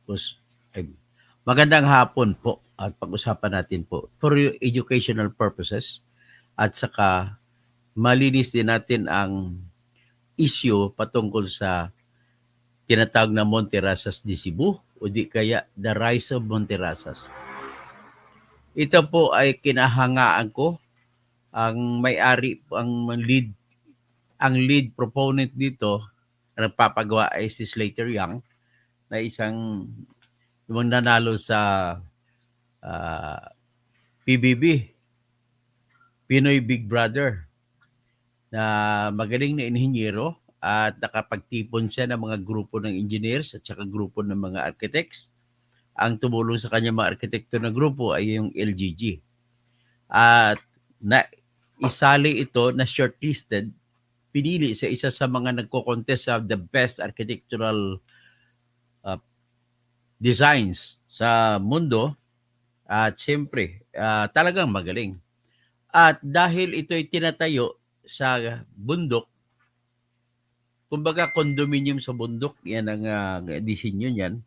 Tapos, ay, magandang hapon po at pag-usapan natin po for educational purposes at saka malinis din natin ang issue patungkol sa tinatawag na Monterasas de Cebu o di kaya the rise of Monterasas. Ito po ay kinahangaan ko ang may-ari ang lead proponent dito na nagpapagawa ay si Slater Young na isang yung nanalo sa PBB, Pinoy Big Brother, na magaling na inhinyero at nakapagtipon siya ng mga grupo ng engineers at saka grupo ng mga architects. Ang tumulong sa kanya mga arkitekto na grupo ay yung LGG. At isali ito na shortlisted, pinili sa isa sa mga nagko-contest sa the best architectural designs sa mundo. At siyempre, talagang magaling. At dahil ito ay tinatayo sa bundok, kumbaga condominium sa bundok, yan ang disenyo niyan.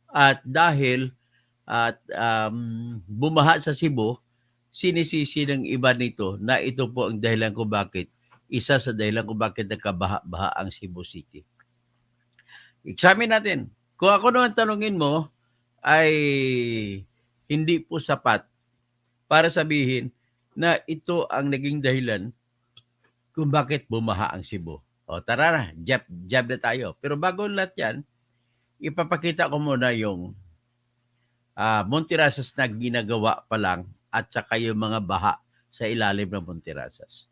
At dahil bumaha sa Cebu, sinisisi ng iba nito na ito po ang dahilan kung bakit, isa sa dahilan kung bakit nagkabaha-baha ang Cebu City. Examine natin. Kung ako naman tanungin mo, ay hindi po sapat para sabihin na ito ang naging dahilan kung bakit bumaha ang Cebu. O tara na, jab na tayo. Pero bago lahat yan, ipapakita ko muna yung Monterasas na ginagawa pa lang at saka yung mga baha sa ilalim ng Monterasas.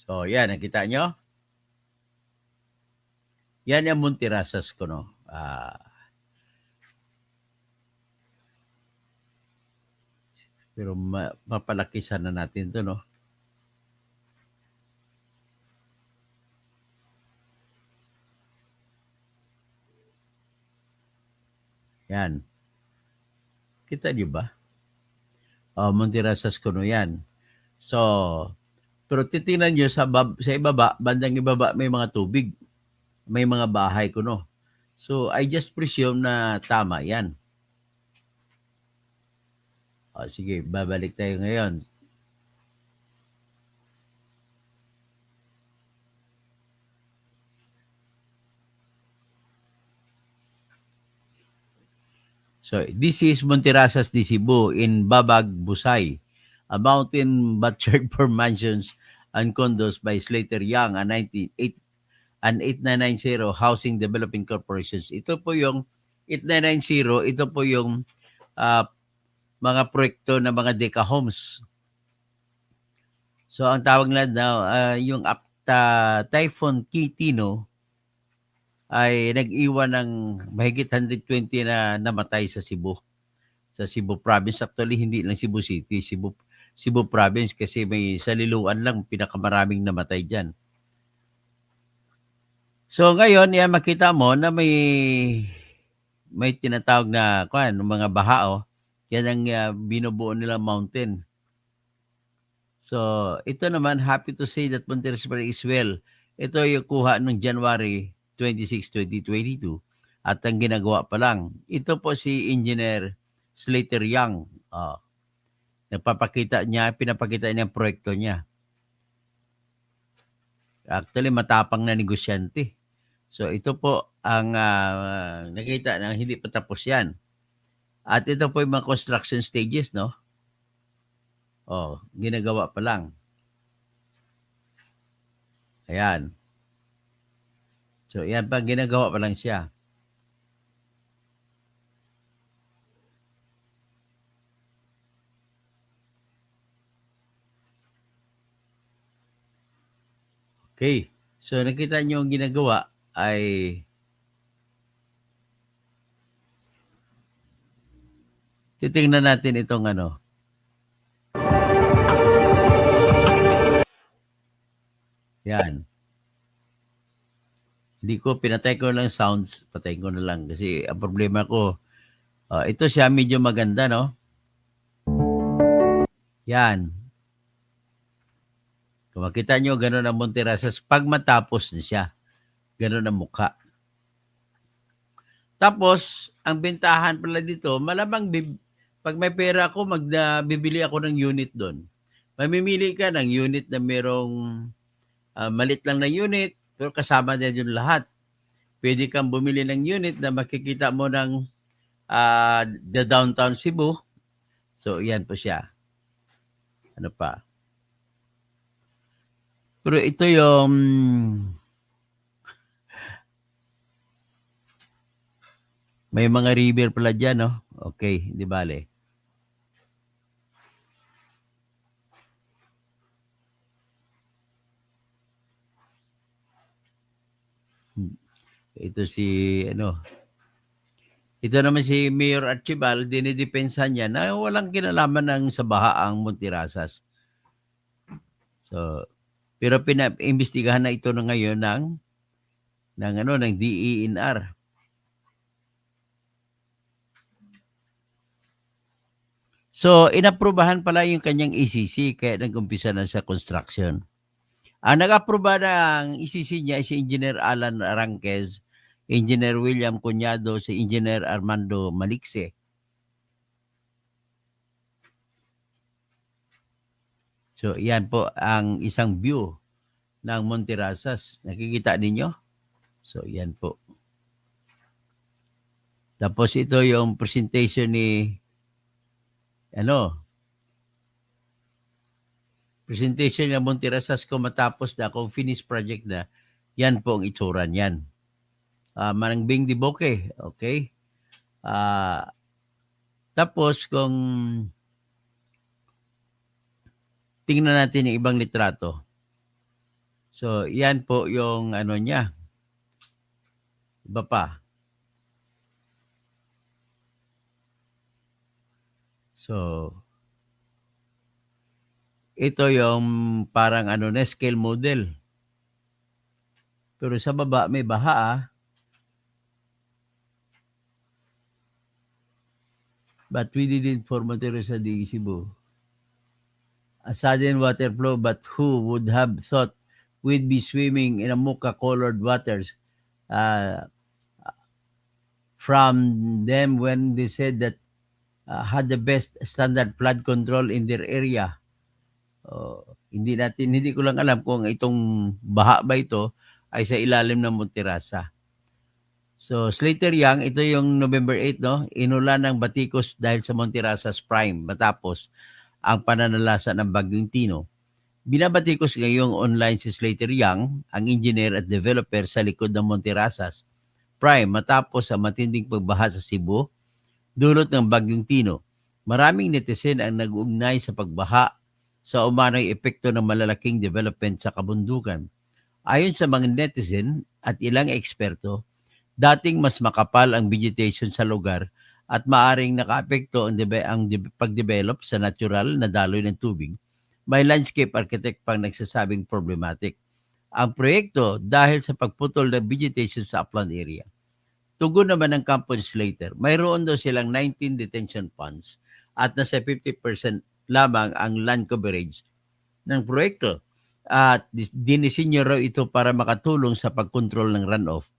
So, yan, nakita nyo? Yan yung Monterasas ko, no? Pero mapalaki sana natin to, no? Yan. Kita niyo ba? Monterasas ko, no, yan. So, pero titingnan nyo sa ibaba, bandang ibaba, may mga tubig. May mga bahay ko, no? So, I just presume na tama yan. Sige, babalik tayo ngayon. So, this is Monterasas de Cebu in Babag, Busay, a mountain butchered for mansions and condos by Slater Young, an 8990 Housing Development Corporation. Ito po yung 8990, ito po yung mga proyekto ng mga Deca Homes. So, ang tawag nila daw, yung Typhoon Kitino ay nag-iwan ng mahigit 120 na namatay sa Cebu. Sa Cebu Province. Actually, hindi lang Cebu City, Cebu Province kasi may saliluan lang pinakamaraming namatay dyan. So, ngayon, yan makita mo na may tinatawag na mga baha. Yan ang binubuo nilang mountain. So, ito naman, happy to say that Monterasas is well. Ito yung kuha noong January 26, 2022 at ang ginagawa pa lang. Ito po si Engineer Slater Young. Pinapakita niya ang proyekto niya. Actually, matapang na negosyante. So, ito po ang nakita na hindi pa tapos yan. At ito po yung mga construction stages, no? Ginagawa pa lang. Ayan. So, yan pa, ginagawa pa lang siya. Okay. So, nakita nyo ang ginagawa ay titingnan natin itong yan. Hindi ko, pinatay ko lang sounds, patayin ko na lang kasi ang problema ko, ito siya medyo maganda, no? Yan. Kung makita nyo, gano'n ang Monterasas. Pag matapos na siya, gano'n ang mukha. Tapos, ang bentahan pala dito, malamang pag may pera ako, bibili ako ng unit doon. Mamimili ka ng unit na merong malit lang na unit, pero kasama na yun lahat. Pwede kang bumili ng unit na makikita mo ng the downtown Cebu. So, yan po siya. Ano pa? Pero ito yung may mga river pala dyan, no? Okay, di bale. Ito ito naman si Mayor Archibald, dinidepensa niya na walang kinalaman ng sa baha ang Montirasas. So, pero pinaimbestigahan na ito na ngayon ng DENR. So, inaprubahan pala yung kanyang ECC kaya nag-umpisa na sa construction. Ang nag-aproba ng ECC niya si Engineer Alan Aranquez, Engineer William Cuñado, si Engineer Armando Malikse. So, yan po ang isang view ng Monterasas. Nakikita ninyo? So, yan po. Tapos ito yung presentation ni presentation ng Monterasas kung matapos na, kung finished project na, yan po ang itsura niyan. Manangbing di Boque, okay? Tapos kung tingnan natin yung ibang litrato. So, yan po yung niya. Iba pa. So, ito yung parang scale model. Pero sa baba may baha But we didn't for Monterrey di Cebu. A sudden water flow, but who would have thought we'd be swimming in a mocha-colored waters from them when they said that had the best standard flood control in their area. Hindi ko lang alam kung itong baha ba ito ay sa ilalim ng Monterasa. So, Slater Young, ito yung November 8, no? Inulan ng batikos dahil sa Monterasas Prime matapos ang pananalasa ng Bagyong Tino. Binabatikos ngayong online si Slater Young, ang engineer at developer sa likod ng Monterasas Prime matapos ang matinding pagbaha sa Cebu, dulot ng Bagyong Tino. Maraming netizen ang nag-ugnay sa pagbaha sa umano'y epekto ng malalaking development sa kabundukan. Ayon sa mga netizen at ilang eksperto, dating mas makapal ang vegetation sa lugar at maaring nakaapekto ang pagdevelop sa natural na daloy ng tubig. May landscape architect pang nagsasabing problematic ang proyekto dahil sa pagputol ng vegetation sa upland area. Tugon naman ng Campo Slater, mayroon daw silang 19 detention ponds at nasa 50% lamang ang land coverage ng proyekto. At dinisenyo raw ito para makatulong sa pagkontrol ng runoff.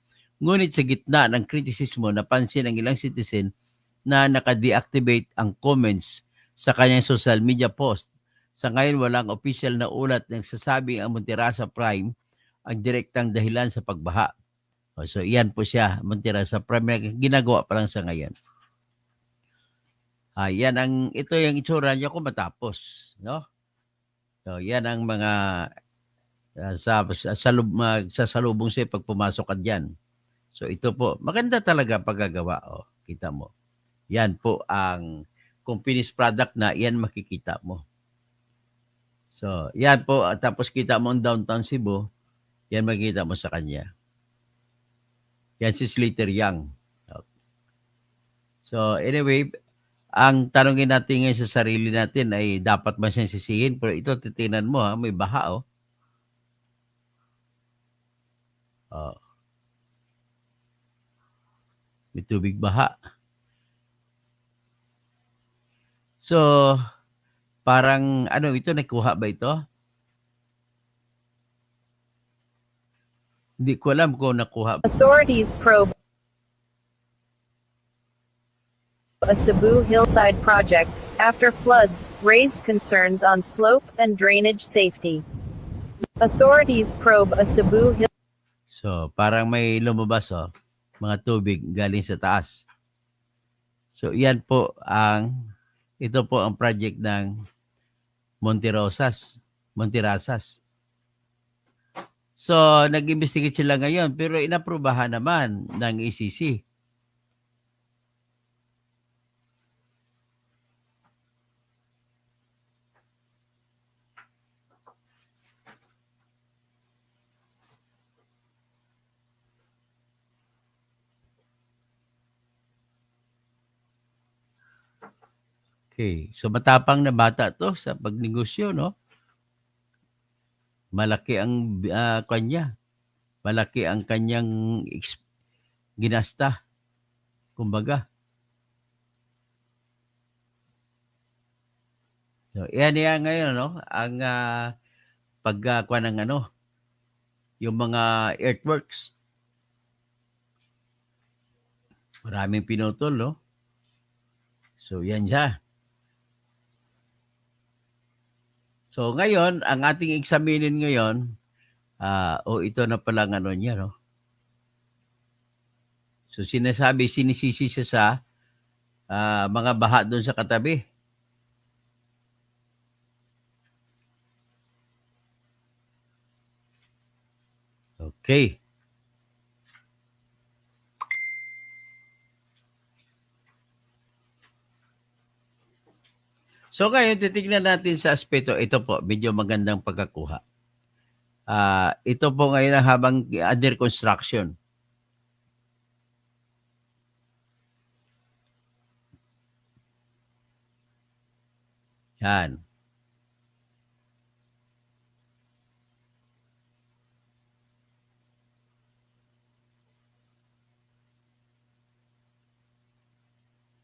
Ngunit sa gitna ng kritisismo, napansin ng ilang citizen na naka-deactivate ang comments sa kanyang social media post. Sa ngayon, walang official na ulat na nagsasabing ang Monterasa Prime ang direktang dahilan sa pagbaha. So, yan po siya, Monterasa Prime. Ginagawa pa lang sa ngayon. Ito yung itsura niya kung matapos. No? So, yan ang mga sasalubong siya pag pumasok ka dyan. So ito po, maganda talaga paggagawa. Kita mo. Yan po ang kung finished product na, yan makikita mo. So, yan po. Tapos kita mo ang downtown Cebu, yan makikita mo sa kanya. Yan si Slater Young. So, anyway, ang tanongin natin ngayon sa sarili natin ay dapat ba siyang sisihin? Pero ito, titinan mo, may baha, may tubig baha. So, parang, ito, nakuha ba ito? Hindi ko alam kung nakuha. Authorities probe a Cebu hillside project after floods raised concerns on slope and drainage safety. Authorities probe a Cebu hill. So, parang may lumabas, mga tubig galing sa taas. So, ito po ang project ng Monterosas. So, nag-investigate sila ngayon pero inaprubahan naman ng ECC. Okay. So, matapang na bata to sa pagnegosyo, no? Malaki ang kanya. Malaki ang kanyang ginasta. Kumbaga. So, yan ngayon, no? Ang pagkuha ng yung mga earthworks. Maraming pinutol, no? So, yan siya. So, ngayon, ang ating examinin ngayon, ito na palang niya, no? So, sinisisi siya sa mga baha doon sa katabi. Okay. So ngayon, titignan natin sa aspeto. Ito po, medyo magandang pagkakuha. Ito po ngayon habang under construction. Yan.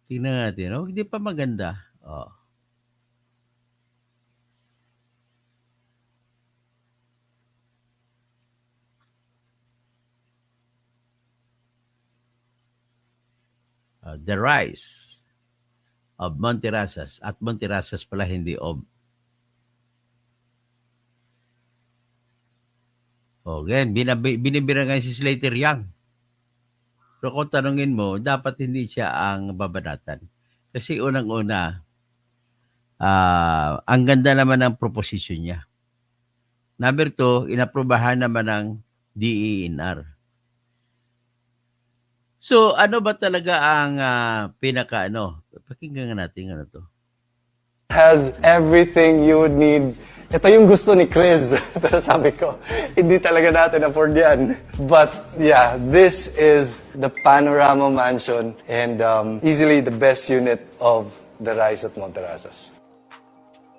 Tingnan natin. Hindi pa maganda. The rise of Monterasas. At Monterasas pala, hindi of. Again, binibirangan si Slater Young. Pero kung tanungin mo, dapat hindi siya ang babanatan. Kasi unang-una, ang ganda naman ng proposition niya. Number 2, inaprubahan naman ng DENR. So, ano ba talaga ang pakinggan natin to. Has everything you would need. Ito yung gusto ni Chris. Pero sabi ko, hindi talaga natin afford yan. But yeah, this is the Panorama Mansion and easily the best unit of the Rise at Monterasas.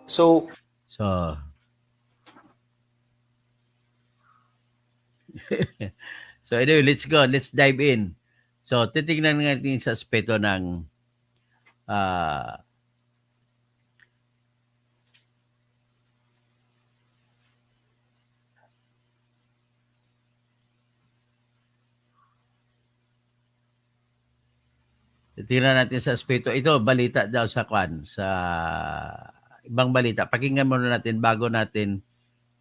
So anyway, let's go. Let's dive in. So, titignan natin sa aspeto ng titignan natin sa aspeto. Ito, balita daw sa ibang balita. Pakinggan muna natin bago natin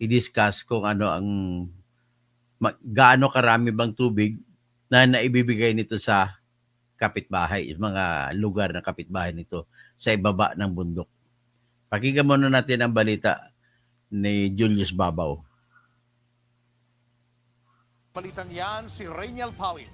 i-discuss kung ano ang gaano karami bang tubig na naibibigay nito sa kapitbahay, mga lugar ng kapitbahay nito sa ibaba ng bundok. Pakinggan muna natin ang balita ni Julius Babaw. Balitang yan si Reynel Pawit.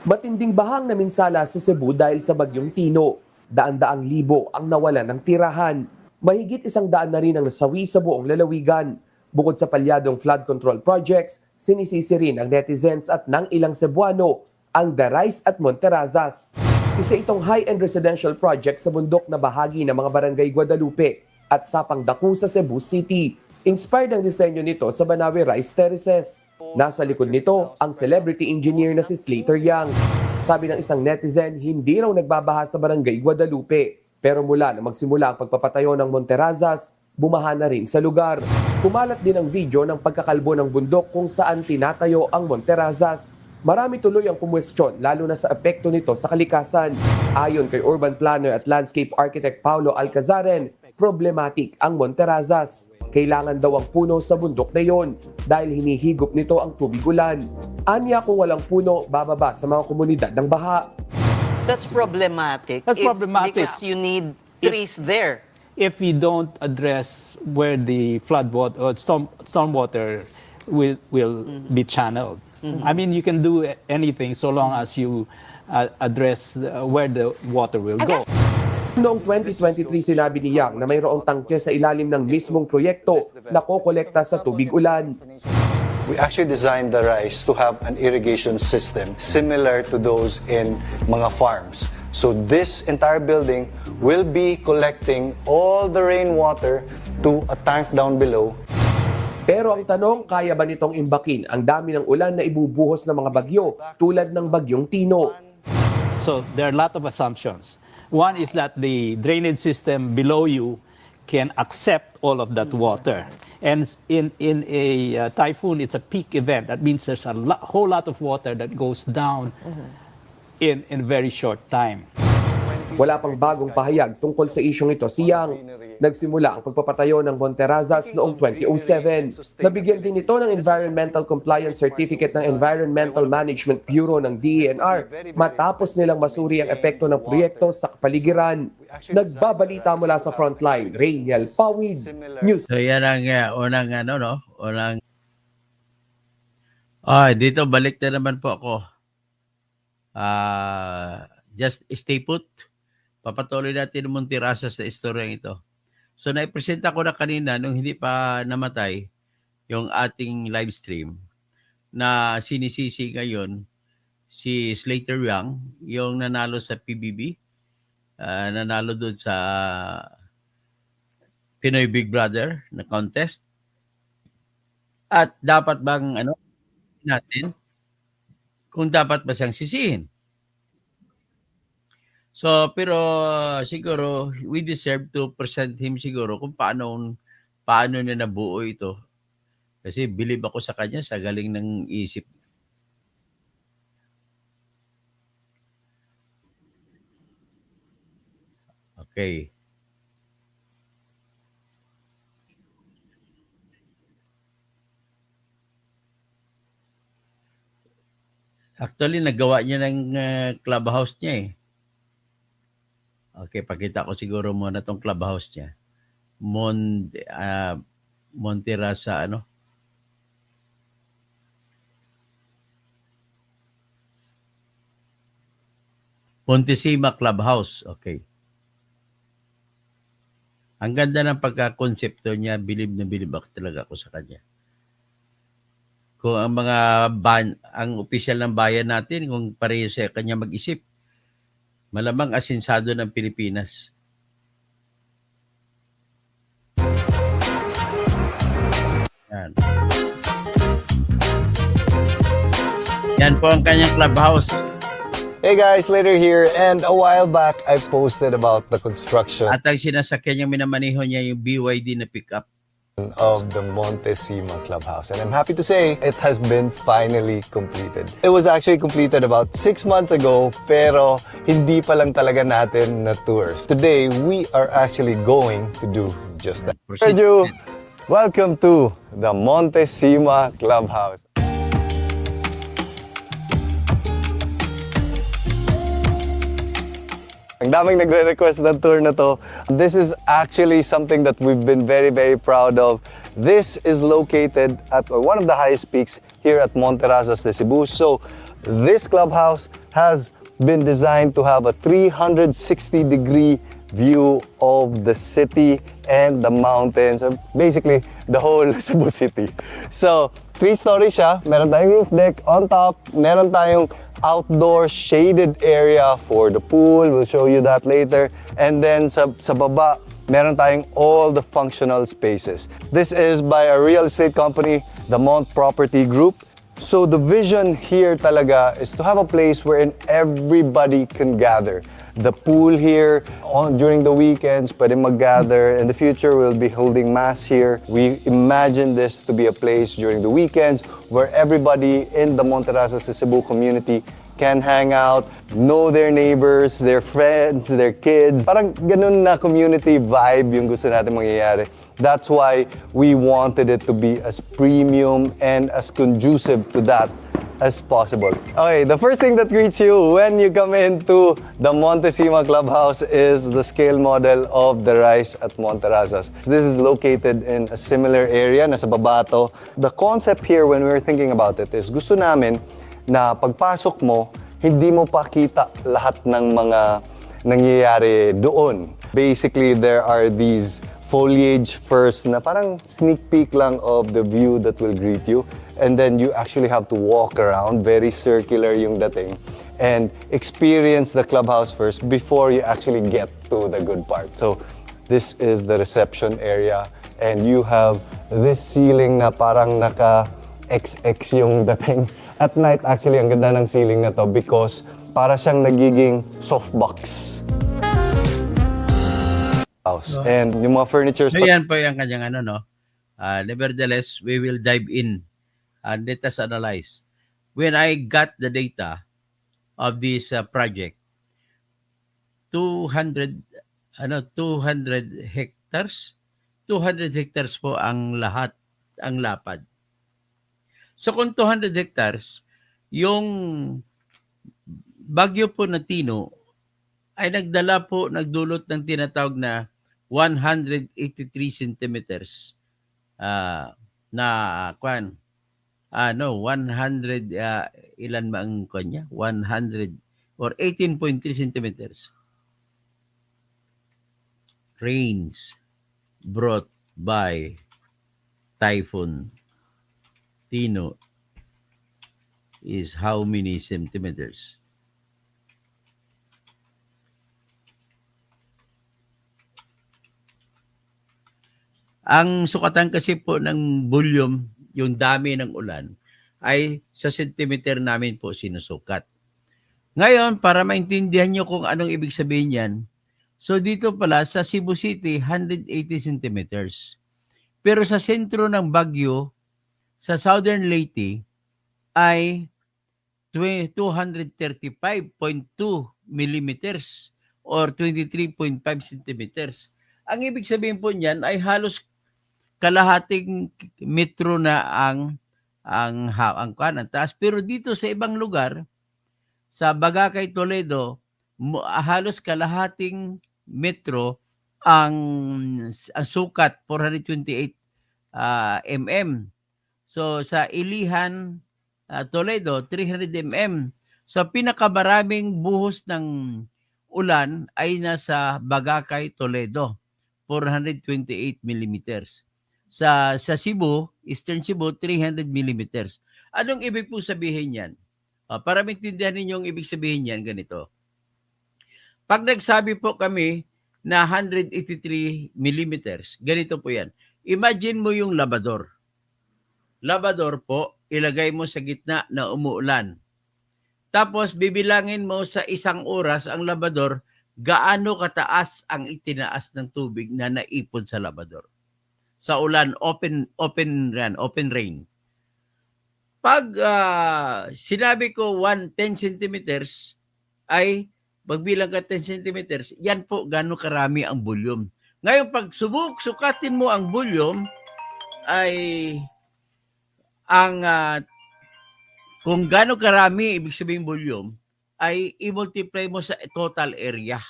Matinding bahang naminsala sa Cebu dahil sa bagyong Tino. Daan-daang libo ang nawalan ng tirahan. Mahigit 100 na rin ang nasawi sa buong lalawigan. Bukod sa palyadong flood control projects, sinisisi rin ng netizens at ng ilang Cebuano ang The Rise at Monterasas. Isa itong high-end residential project sa bundok na bahagi ng mga barangay Guadalupe at Sapang Daku sa Cebu City. Inspired ang disenyo nito sa Banawe Rice Terraces. Nasa likod nito ang celebrity engineer na si Slater Young. Sabi ng isang netizen, hindi raw nagbabaha sa barangay Guadalupe. Pero mula na magsimula ang pagpapatayo ng Monterasas, bumaha na rin sa lugar. Kumalat din ang video ng pagkakalbo ng bundok kung saan tinatayo ang Monterazas. Marami tuloy ang kumwestiyon lalo na sa epekto nito sa kalikasan. Ayon kay urban planner at landscape architect Paulo Alcazaren, problematic ang Monterazas. Kailangan daw ang puno sa bundok na yon dahil hinihigop nito ang tubig ulan. Anya kung walang puno, bababa sa mga komunidad ng baha. That's problematic. That's problematic. Because you need trees there. If we don't address where the flood water or stormwater will be channeled. I mean, you can do anything so long as you address where the water will go. Noong 2023 sinabi ni Yang na mayroong tangke sa ilalim ng mismong proyekto na kokolekta sa tubig ulan. We actually designed the rice to have an irrigation system similar to those in mga farms. So this entire building will be collecting all the rainwater to a tank down below. Pero ang tanong, kaya ba nitong imbakin ang dami ng ulan na ibubuhos ng mga bagyo tulad ng bagyong Tino? So there are a lot of assumptions. One is that the drainage system below you can accept all of that water. And in a typhoon, it's a peak event. That means there's a whole lot of water that goes down in a very short time. Wala pang bagong pahayag tungkol sa isyong ito si Yang. Nagsimula ang pagpapatayo ng Monterazas noong 2007. Nabigyan din ito ng Environmental Compliance Certificate ng Environmental Management Bureau ng DENR matapos nilang masuri ang epekto ng proyekto sa kapaligiran. Nagbabalita mula sa frontline, Rainiel Pawid, News. So yan ang unang unang dito balik na naman po ako. Just stay put. Papatuloy natin ang Monterazas sa istoryang ito. So naipresenta ko na kanina nung hindi pa namatay yung ating live stream na sinisisi ngayon si Slater Young, yung nanalo sa PBB, nanalo doon sa Pinoy Big Brother na contest. At dapat bang natin kung dapat ba siyang sisihin. So, pero siguro we deserve to present him siguro kung paano niya nabuo ito. Kasi believe ako sa kanya sa galing ng isip. Okay. Actually, nagawa niya ng clubhouse niya eh. Okay, pakita ko siguro muna tong clubhouse niya. Monterazas, Montesima Clubhouse. Okay. Ang ganda ng pagka-konsepto niya, bilib na bilib ako talaga ako sa kanya. Kung ang ang opisyal ng bayan natin, kung pareho sa kanya mag-isip, malamang asinsado ng Pilipinas. Yan. Yan po ang kanyang clubhouse. Hey guys, Slater here, and a while back I posted about the construction At ang sinasakyan niyang minamaneho niya yung BYD na pickup. of the Montesima Clubhouse, and I'm happy to say it has been finally completed. It was actually completed about 6 months ago, pero hindi pa lang talaga natin na tours. Today, we are actually going to do just that. Sergio, welcome to the Montesima Clubhouse. Ang daming nagre-request ng tour na to. This is actually something that we've been very, very proud of. This is located at one of the highest peaks here at Monterazas de Cebu. So this clubhouse has been designed to have a 360-degree view of the city and the mountains, and basically the whole Cebu City. So 3-story siya, meron tayong roof deck on top, meron tayong outdoor shaded area for the pool. We'll show you that later. And then sa baba, meron tayong all the functional spaces. This is by a real estate company, the Mont Property Group. So the vision here talaga is to have a place wherein everybody can gather. the pool here during the weekends, pwede mag-gather. In the future, we'll be holding mass here. We imagine this to be a place during the weekends where everybody in the Monterrasa Cebu community can hang out, know their neighbors, their friends, their kids. Parang ganun na community vibe yung gusto natin mangyayari. That's why we wanted it to be as premium and as conducive to that as possible. Okay, the first thing that greets you when you come into the Montesima Clubhouse is the scale model of the Rise at Monterrasas. This is located in a similar area, nasa Babato. The concept here when we were thinking about it is gusto namin na pagpasok mo, hindi mo pa kita lahat ng mga nangyayari doon. Basically, there are these foliage first na parang sneak peek lang of the view that will greet you. And then you actually have to walk around, very circular yung dating, and experience the clubhouse first before you actually get to the good part. So this is the reception area, and you have this ceiling na parang naka-XX yung dating. At night, actually, ang ganda ng ceiling na to because para siyang nagiging softbox house. And yung mga furnitures... So yan po yung kanyang ano, no? Nevertheless, we will dive in and let us analyze. When I got the data of this project, 200 hectares, 200 hectares po ang lahat, ang lapad. So kung 200 hectares, yung bagyo po na Tino ay nagdulot ng tinatawag na 183 centimeters na 100 ilan ba ang kanya? 100 or 18.3 centimeters rains brought by Typhoon Tino is how many centimeters? Ang sukatan kasi po ng volume, yung dami ng ulan, ay sa centimeter namin po sinusukat. Ngayon, para maintindihan nyo kung anong ibig sabihin yan, so dito pala sa Cebu City, 180 centimeters. Pero sa sentro ng Baguio, sa Southern Leyte, ay 235.2 millimeters or 23.5 centimeters. Ang ibig sabihin po niyan ay halos kalahating metro na ang taas. Pero dito sa ibang lugar, sa Bagakay, Toledo, halos kalahating metro ang sukat, 428 mm. So sa Ilihan, Toledo, 300 mm. So pinakamaraming buhos ng ulan ay nasa Bagakay, Toledo, 428 millimeters. Sa Cebu, Eastern Cebu, 300 millimeters. Anong ibig po sabihin yan? Para maintindihan ninyo yung ibig sabihin yan, ganito. Pag nagsabi po kami na 183 millimeters, ganito po yan. Imagine mo yung labador. Labador po, ilagay mo sa gitna na umuulan. Tapos bibilangin mo sa isang oras ang labador, gaano kataas ang itinaas ng tubig na naipon sa labador. Sa ulan, open rain. Pag sinabi ko 10 centimeters, ay magbilang ka 10 centimeters, yan po gaano karami ang volume. Ngayon, pag sukatin mo ang volume, ay kung gaano karami, ibig sabihin volume, ay i-multiply mo sa total area.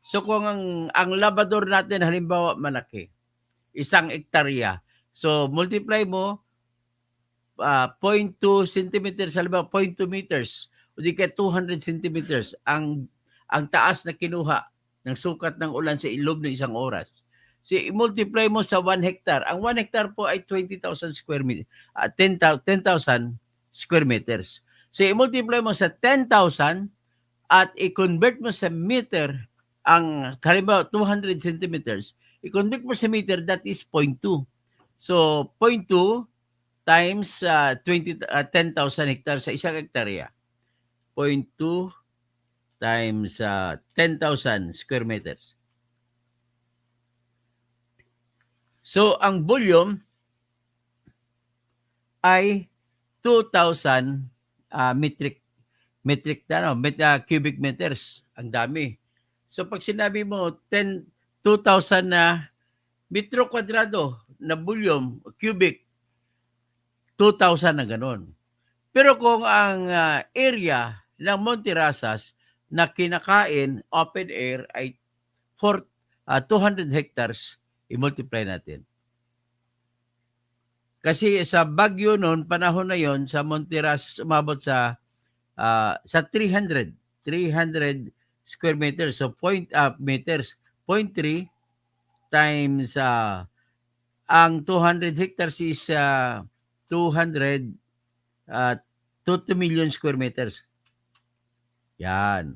So kung ang labador natin, halimbawa malaki, 1 hektarya. So multiply mo 0.2 centimeters, halimbawa 0.2 meters, o di kaya 200 centimeters ang taas na kinuha ng sukat ng ulan sa loob ng isang oras. So i-multiply mo sa 1 hectare. Ang 1 hectare po ay 20,000 square meters, 10,000 square meters. So i-multiply mo sa 10,000 at i-convert mo sa meter ang halimbawa 200 centimeters. I-convert mo sa meter, that is 0.2. So 0.2 times 10,000 hectares sa isang hektarya. 0.2 times 10,000 square meters. So, ang volume ay 2,000 cubic meters. Ang dami. So, pag sinabi mo 2,000 na metro kwadrado na volume, cubic, 2,000 na ganon. Pero kung ang area ng Monterasas na kinakain open air ay 200 hectares, i-multiply natin. Kasi sa Baguio noon, panahon na yon sa Monterasas umabot sa 300 square meters. So meters, 0.3 times ang 200 hectares is 200 2 million square meters. Yan.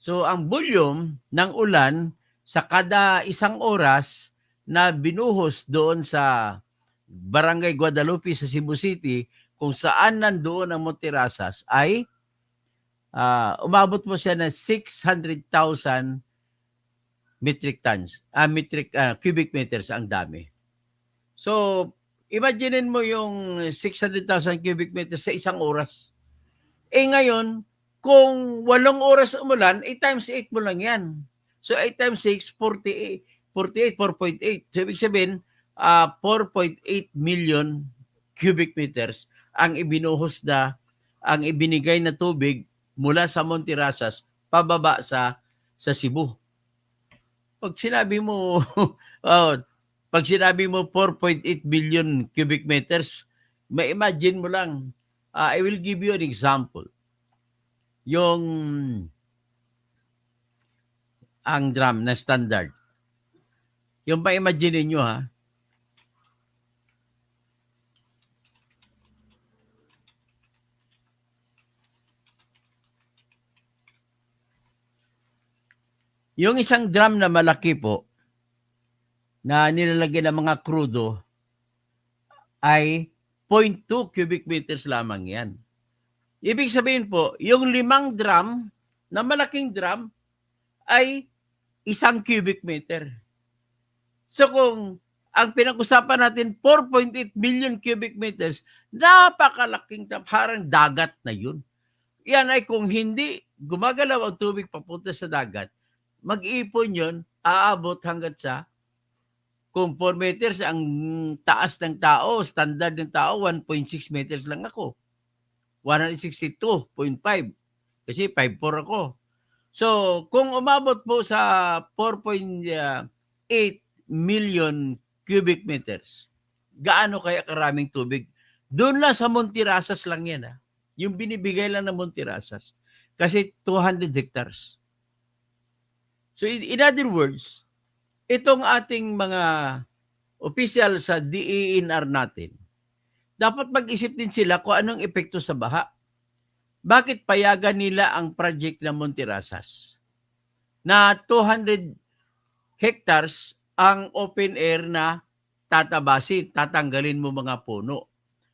So ang volume ng ulan sa kada isang oras na binuhos doon sa Barangay Guadalupe sa Cebu City, kung saan nandoon ang Monterasas, ay umabot mo siya ng 600,000 metric tons, cubic meters. Ang dami. So, imaginein mo yung 600,000 cubic meters sa isang oras. Ngayon, kung 8 oras umulan, times 8 mo lang yan. So, 8 times 6, 4.8. So, ibig sabihin, 4.8 million cubic meters ang ibinuhos na, ang ibinigay na tubig mula sa Monterasas pababa sa Cebu. Pag sinabi mo, pag sinabi mo 4.8 billion cubic meters, ma-imagine mo lang. I will give you an example. Yung ang drum na standard. Yung pa-imagine nyo, ha? Yung isang drum na malaki po, na nilalagay ng mga krudo, ay 0.2 cubic meters lamang yan. Ibig sabihin po, yung 5 drum, na malaking drum, ay 1 cubic meter. So kung ang pinag-usapan natin, 4.8 million cubic meters, napakalaking, parang dagat na yun. Yan ay kung hindi gumagalaw ang tubig papunta sa dagat, mag-iipon yun, aabot hanggat sa, kung 4 meters ang taas ng tao, standard ng tao, 1.6 meters lang ako. 162.5. Kasi 5'4 ako. So, kung umabot po sa 4.8 million cubic meters, gaano kaya karaming tubig? Doon lang sa Monterasas lang yan. Yung binibigay lang ng Monterasas. Kasi 200 hectares. So in other words, itong ating mga official sa DENR natin, dapat mag-isip din sila kung anong epekto sa baha. Bakit payagan nila ang project ng Monterasas na 200 hectares ang open air na tatabasin, tatanggalin mo mga puno.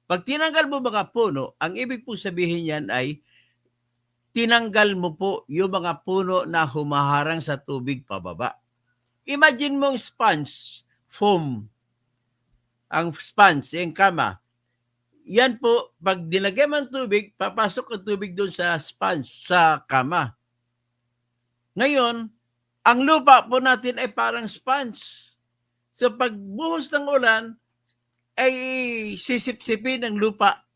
Pag tinanggal mo mga puno, ang ibig po sabihin yan ay tinanggal mo po yung mga puno na humaharang sa tubig pababa. Imagine mong sponge, foam, ang sponge, yung kama. Yan po, pag dilagay mo ang tubig, papasok ang tubig doon sa sponge, sa kama. Ngayon, ang lupa po natin ay parang sponge. So pag buhos ng ulan, ay sisip-sipin ng lupa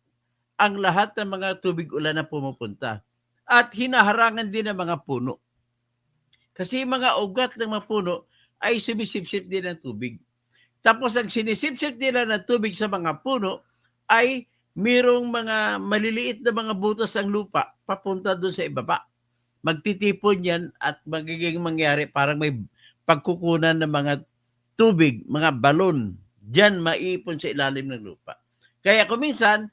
ang lahat ng mga tubig ulan na pumupunta. At hinaharangan din ng mga puno. Kasi mga ugat ng mga puno ay sumisipsip din ng tubig. Tapos ang sinisipsip nila ng tubig sa mga puno ay mayroong mga maliliit na mga butas ang lupa papunta doon sa ibaba. Magtitipon yan at magiging mangyari parang may pagkukunan ng mga tubig, mga balon. Diyan maiipon sa ilalim ng lupa. Kaya kung minsan,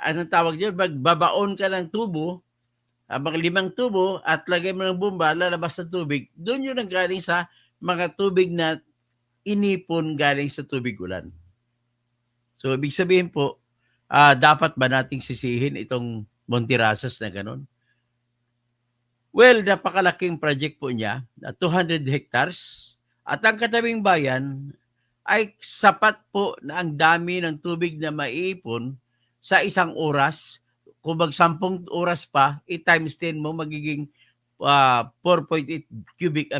anong tawag yun? Magbabaon ka ng tubo, mga 5 tubo, at lagay mo ng bomba, lalabas ng tubig. Doon yun ang galing sa mga tubig na inipon galing sa tubig ulan. So, ibig sabihin po, dapat ba nating sisihin itong Montirasas na ganun. Well, napakalaking project po niya, na 200 hectares, at ang katabing bayan ay sapat po na ang dami ng tubig na maiipon sa isang oras. Kung mag 10 oras pa, i-times 10 mo, magiging 4.8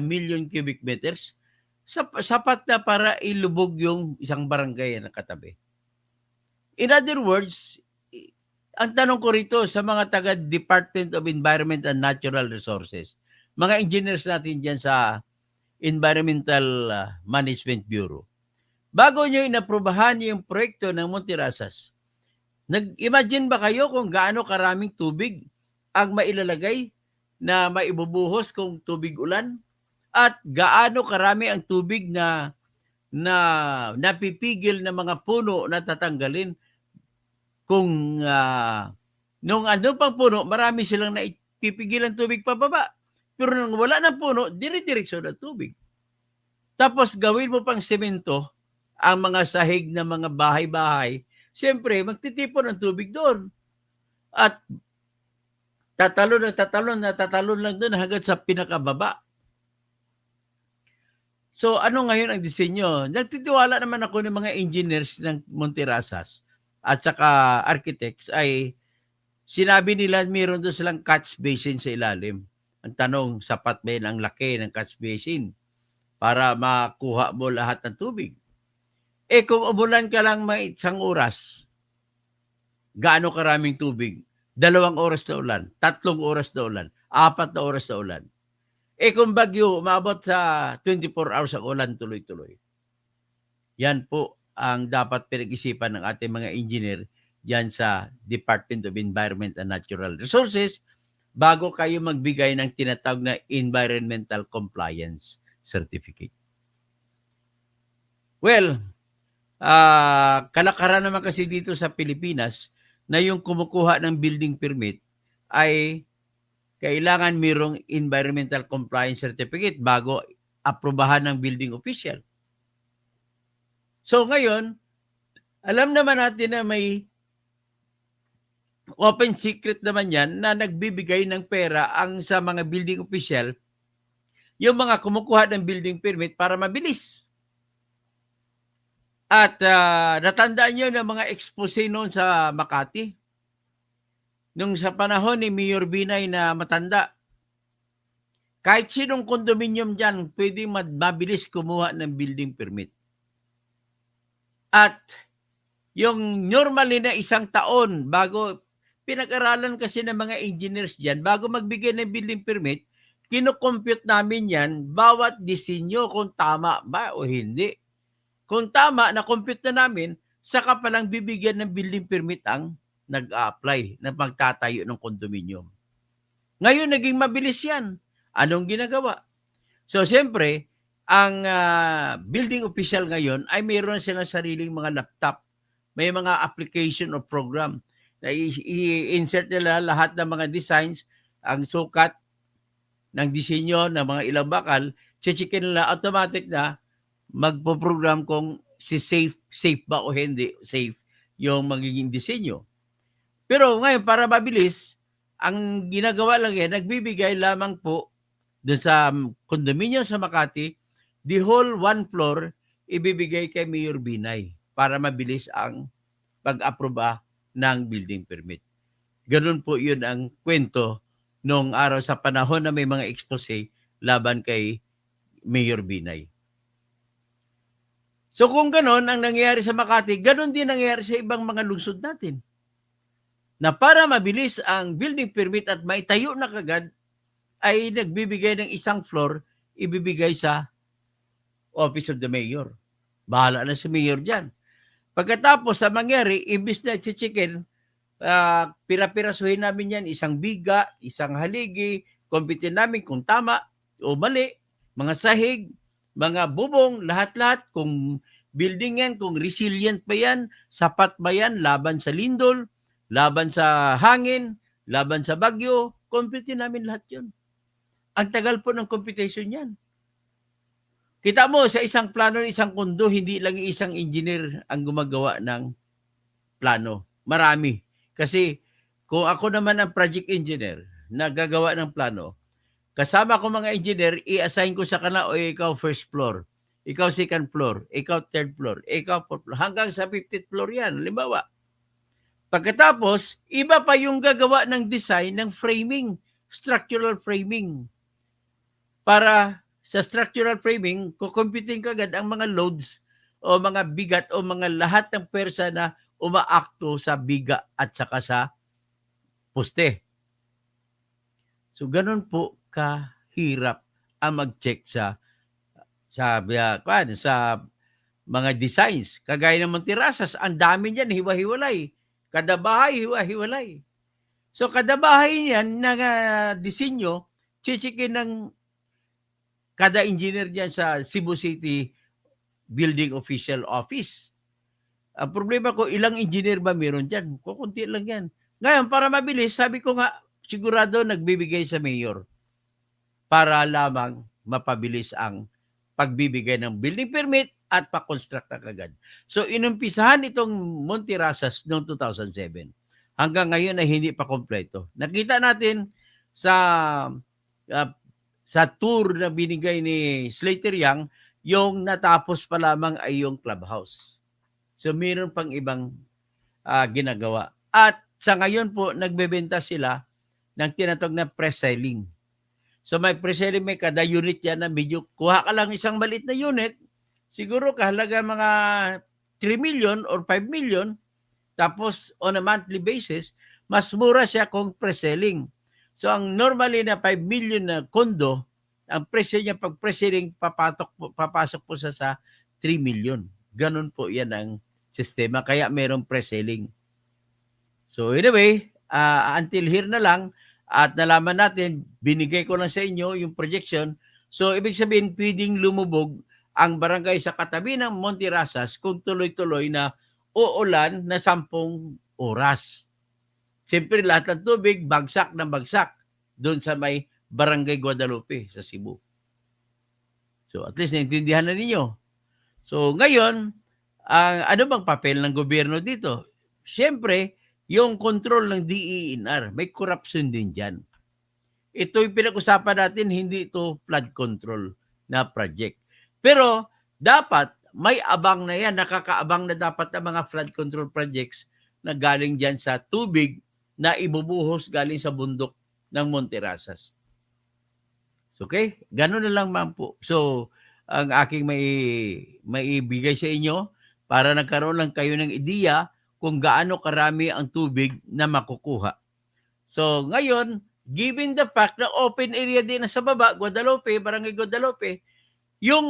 million cubic meters. Sapat na para ilubog yung isang barangay na katabi. In other words, ang tanong ko rito sa mga taga Department of Environment and Natural Resources, mga engineers natin dyan sa Environmental Management Bureau, bago nyo inaprubahan yung proyekto ng Montirasas, nag-imagine ba kayo kung gaano karaming tubig ang mailalagay na maibubuhos kung tubig ulan? At gaano karami ang tubig na napipigil ng mga puno na tatanggalin kung nung ano pang puno, marami silang naipipigil ang tubig pababa. Pero nung wala ng puno, dire-direksyon ang tubig. Tapos gawin mo pang semento ang mga sahig ng mga bahay-bahay, siyempre magtitipon ang tubig doon. At tatalon lang doon hanggang sa pinakababa. So ano ngayon ang disenyo? Nagtitiwala naman ako ng mga engineers ng Montirasas at saka architects ay sinabi nila mayroon doon silang catch basin sa ilalim. Ang tanong, sapat ba yun ang laki ng catch basin para makuha mo lahat ng tubig? Kung umulan ka lang may 1 oras, gaano karaming tubig? 2 oras na ulan, 3 oras na ulan, 4 na oras na ulan. Kung bagyo, umabot sa 24 hours ang ulan tuloy-tuloy. Yan po ang dapat pinag-isipan ng ating mga engineer diyan sa Department of Environment and Natural Resources bago kayo magbigay ng tinatawag na Environmental Compliance Certificate. Well, kalakaran naman kasi dito sa Pilipinas na yung kumukuha ng building permit ay kailangan mayroong Environmental Compliance Certificate bago aprobahan ng building official. So ngayon, alam naman natin na may open secret naman yan na nagbibigay ng pera ang sa mga building official, yung mga kumukuha ng building permit para mabilis. At natandaan nyo ng mga expose noon sa Makati, nung sa panahon ni Mayor Binay na matanda, kahit sinong condominium dyan, pwedeng mabilis kumuha ng building permit. At yung normally na 1 taon bago, pinag-aralan kasi ng mga engineers dyan, bago magbigay ng building permit, kinocompute namin yan, bawat disenyo kung tama ba o hindi. Kung tama, na-compute na namin, saka palang bibigyan ng building permit ang nag-a-apply na magtatayo ng condominium. Ngayon, naging mabilis yan. Anong ginagawa? So, siyempre, ang building official ngayon ay mayroon silang sariling mga laptop. May mga application o program na i-insert nila lahat ng mga designs, ang sukat ng disenyo ng mga ilang bakal, chichikin nila automatic na magpo-program kung si safe ba o hindi safe yung magiging disenyo. Pero ngayon, para mabilis, ang ginagawa lang yan, nagbibigay lamang po doon sa condominium sa Makati, the whole 1 floor, ibibigay kay Mayor Binay para mabilis ang pag-aproba ng building permit. Ganun po yun ang kwento nung araw sa panahon na may mga expose laban kay Mayor Binay. So kung ganun ang nangyayari sa Makati, ganun din nangyayari sa ibang mga lungsod natin. Na para mabilis ang building permit at maitayo na kagad, ay nagbibigay ng 1 floor, ibibigay sa Office of the Mayor. Bahala na si Mayor dyan. Pagkatapos sa mangyari, imbis na chichikin, pira-pirasuhin namin yan, 1 biga, 1 haligi, kumpitin namin kung tama o mali, mga sahig, mga bubong, lahat-lahat, kung building yan, kung resilient ba yan, sapat ba yan, laban sa lindol, laban sa hangin, laban sa bagyo, kumpitin namin lahat yun. Ang tagal po ng computation yan. Kita mo, sa isang plano ng isang kondo, hindi lang isang engineer ang gumagawa ng plano. Marami. Kasi kung ako naman ang project engineer na gagawa ng plano, kasama ko mga engineer, i-assign ko sa kanila, o ikaw first floor, ikaw second floor, ikaw third floor, ikaw fourth floor, hanggang sa 50th floor yan, halimbawa. Pagkatapos, iba pa yung gagawa ng design ng framing, structural framing. Para sa structural framing, kukumpitin ka agad ang mga loads o mga bigat o mga lahat ng pwersa na umaakto sa biga at saka sa poste. So, ganun po kahirap ang mag-check sa mga designs. Kagaya ng Monterrasas, ang dami niyan, hiwa-hiwalay. Kada bahay, hiwa-hiwalay. So, kada bahay niyan na disenyo, chichikin ng kada engineer diyan sa Cebu City Building Official Office. Ang problema ko, ilang engineer ba meron dyan? Kukunti lang yan. Ngayon, para mabilis, sabi ko nga, sigurado nagbibigay sa mayor para lamang mapabilis ang pagbibigay ng building permit at pa-construct na kagad. So, inumpisahan itong Monterrasas noong 2007. Hanggang ngayon ay hindi pa kompleto. Nakita natin sa tour na binigay ni Slater Young, yung natapos pa lamang ay yung clubhouse. So, mayroon pang ibang ginagawa. At sa ngayon po, nagbebenta sila ng tinatawag na pre-selling. So, may pre-selling, may kada unit yan na medyo, kuha ka lang isang maliit na unit, siguro kahalaga mga 3 million or 5 million, tapos on a monthly basis, mas mura siya kung pre-selling. So, ang normally na 5 million na kondo, ang presyo niya pag pre-selling, papasok po sa 3 million. Ganun po yan ang sistema. Kaya merong pre-selling. So anyway, until here na lang at nalaman natin, binigay ko lang sa inyo yung projection. So ibig sabihin, pwedeng lumubog ang barangay sa katabi ng Monterrasas kung tuloy-tuloy na uulan na 10 oras. Siyempre lahat ng tubig, bagsak ng bagsak doon sa may Barangay Guadalupe sa Cebu. So at least naintindihan na ninyo. So ngayon, ano bang papel ng gobyerno dito? Siyempre, yung control ng DENR, may corruption din dyan. Ito yung pinag-usapan natin, hindi ito flood control na project. Pero dapat may abang na yan, nakakaabang na dapat ang mga flood control projects na galing dyan sa tubig na ibubuhos galing sa bundok ng Monterrasas. Okay? Ganun na lang ma'am po. So, ang aking maibigay sa inyo para nagkaroon lang kayo ng ideya kung gaano karami ang tubig na makukuha. So, ngayon, given the fact na open area din na sa baba, Guadalupe, Barangay Guadalupe, yung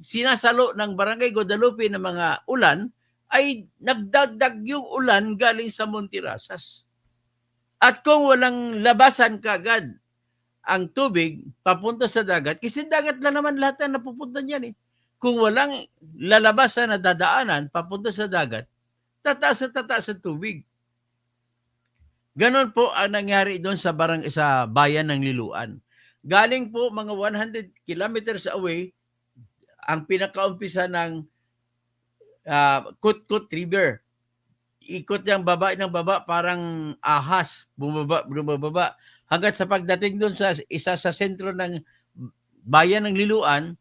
sinasalo ng Barangay Guadalupe ng mga ulan ay nagdagdag yung ulan galing sa Monterrasas. At kung walang labasan kagad ang tubig papunta sa dagat, kasi dagat na naman lahat na napupunta niyan eh. Kung walang lalabasan na dadaanan papunta sa dagat, tataas ang tubig. Ganon po ang nangyari doon sa bayan ng Liloan. Galing po mga 100 kilometers away ang pinakaumpisa ng Kut-Kut River. Ikot yung baba ng baba, parang ahas, bumababa. Hanggat sa pagdating doon sa isa sa sentro ng bayan ng Liloan,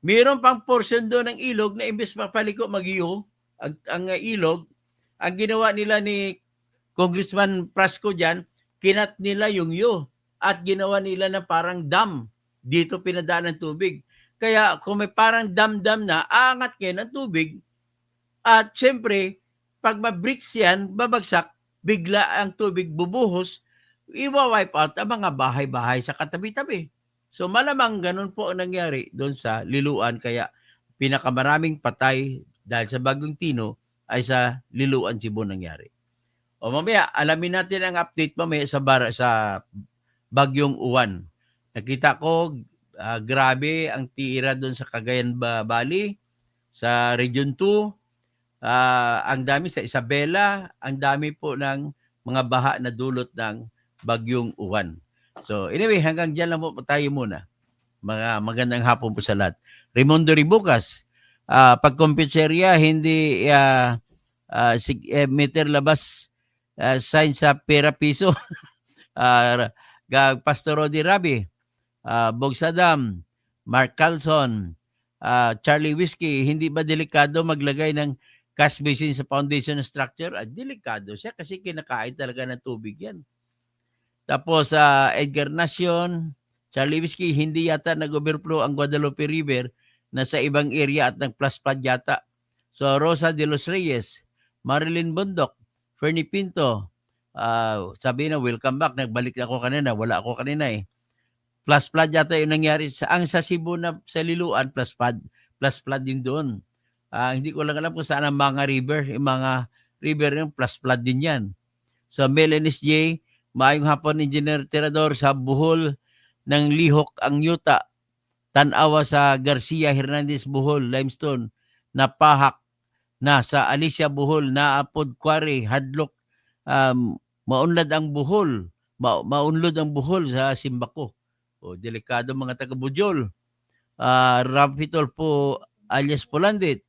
mayroon pang portion doon ng ilog na imbes mapaliko mag-iyo, ang ilog, ang ginawa nila ni Congressman Prasco dyan, kinat nila yung iyo at ginawa nila na parang dam. Dito pinadaan ng tubig. Kaya kung may parang dam-dam na, aangat kayo ng tubig at syempre, pag ma-breaks yan, babagsak, bigla ang tubig bubuhos, iwa-wipe out ang mga bahay-bahay sa katabi-tabi. So malamang ganun po ang nangyari doon sa Liloan. Kaya pinakamaraming patay dahil sa Bagong Tino ay sa Liloan, Cebu nangyari. O mamaya, alamin natin ang update mamaya sa Bagyong Uwan. Nakita ko, grabe ang tira doon sa Cagayan Valley, sa Region 2. Ang dami sa Isabela, ang dami po ng mga baha na dulot ng Bagyong Uwan. So anyway, hanggang dyan lang po tayo muna. Mga magandang hapon po sa lahat. Raimundo Ribucas, pag kompetserya, hindi meter labas sign sa pera piso. Pastor Rodi Rabi, Bog Saddam, Mark Carlson, Charlie Whiskey, hindi ba delikado maglagay ng cash basin sa foundation structure? Delikado siya kasi kinakain talaga ng tubig yan. Tapos Edgar Nacion, Charlie Whiskey, hindi yata nag-overflow ang Guadalupe River na sa ibang area at nag-plus flood yata. So Rosa de los Reyes, Marilyn Bundok, Fernie Pinto, sabi na welcome back, nagbalik ako kanina, wala ako kanina eh. Plus flood yata yung nangyari sa Cebu na sa Liloan, plus flood din doon. Hindi ko lang alam kung saan ang mga river, yung mga river yung plus flood din yan. So Mel NSJ, maayong hapon Engineer Tirador, sa Bohol ng Lihok ang Yuta, Tanawa sa Garcia Hernandez Bohol, Limestone, napahak na sa Alicia Bohol, naapod Quarry, Hadlok, maunlad ang Bohol, maunlod ang Bohol sa Simbako. O, delikado mga taga-Bujol. Rapitol po alias Polandit,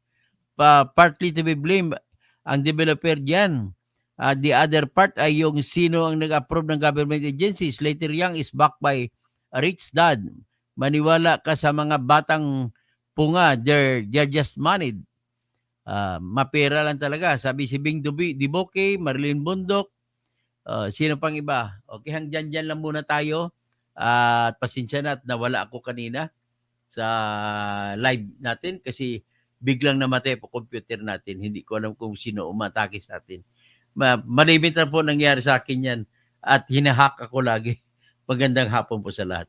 partly to be blamed ang developer diyan. The other part ay yung sino ang nag-approve ng government agencies. Later Young is backed by a rich dad. Maniwala ka sa mga batang punga, they're just moneyed. Mapera lang talaga. Sabi si Bing Diboke, Marilyn Bundok, sino pang iba? Okay, hanggang dyan lang muna tayo. At pasensya na at nawala ako kanina sa live natin kasi biglang namatay po computer natin. Hindi ko alam kung sino umatake sa atin. Malimit na po nangyari sa akin yan at hinahack ako lagi. Magandang hapon po sa lahat.